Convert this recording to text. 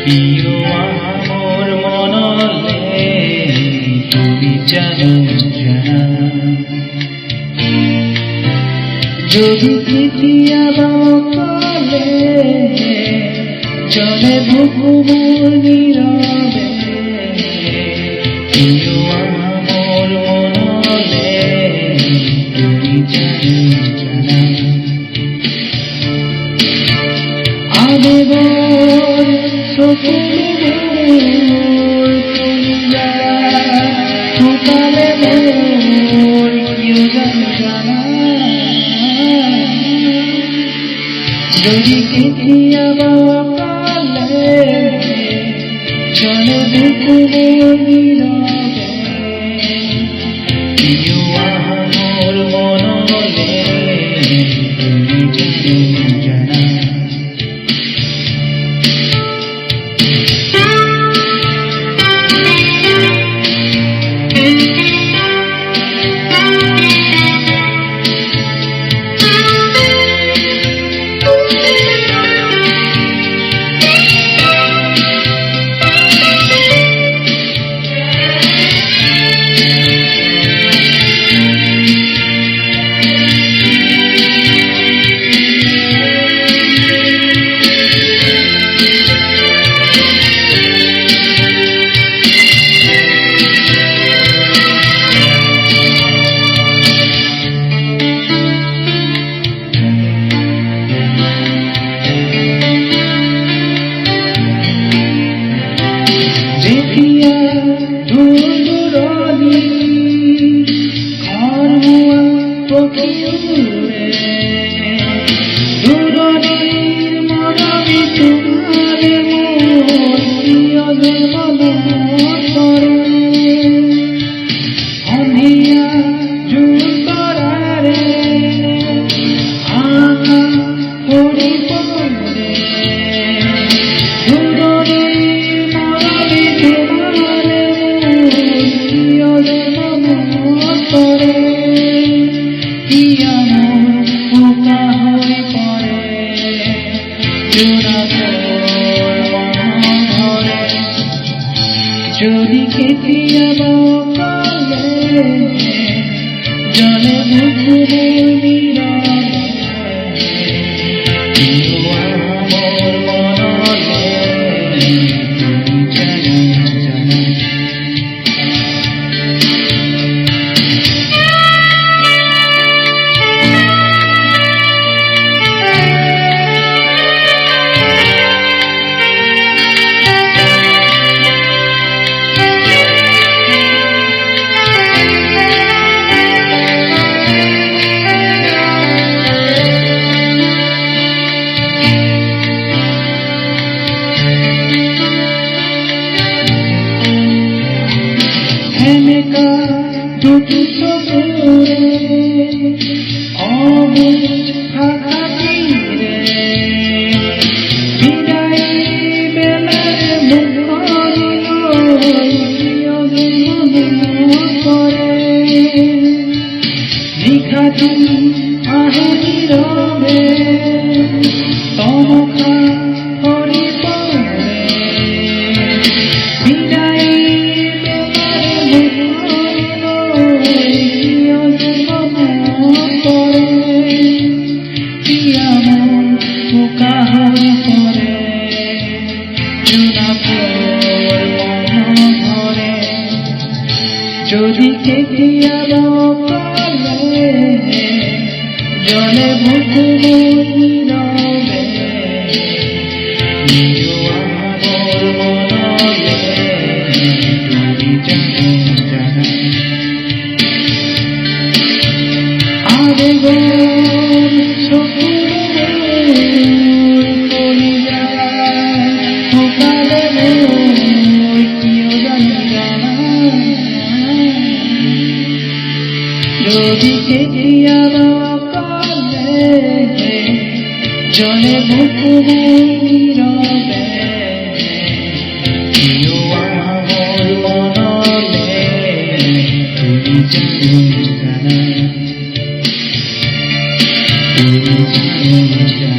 প্রিয় আমার মনলে তুমি জানো জানা যদি কেতিয়াবা অকলে চলে বুকু মোর নীরবে প্রিয় আমার মনলে তুমি জানো জানা আবেগর চোখে মোর কলিজা ফুটালে মোর কেউ জানা যদি কেতিয়াবা অকলে চলে বুকু মোর নীরবে প্রিয় আমার মনলে তুমি জানো জানা যদি কেতিয়াবা অকলে জলে বুকু নীরবে প্রিয় আমার মনলে তুমি জানো জানা দুটি চোখে অবুঝ হাতিরে বিদায় বেলার মুখ করে নিখাতি আহে নীরবে তমখা হরি পরে বিদায় যদি কেতিয়াবা অকলে জলে বুকু নীরবে প্রিয় আমার মনলে তুমি জানো জানা আবেগর চোখে মোর কলিজা ফুটালে মোর কেউ জানা যদি কেতিয়াবা অকলে জলে বুকু নীরবে প্রিয় আমার মনলে তুমি জানো জানা তুমি জানো জানা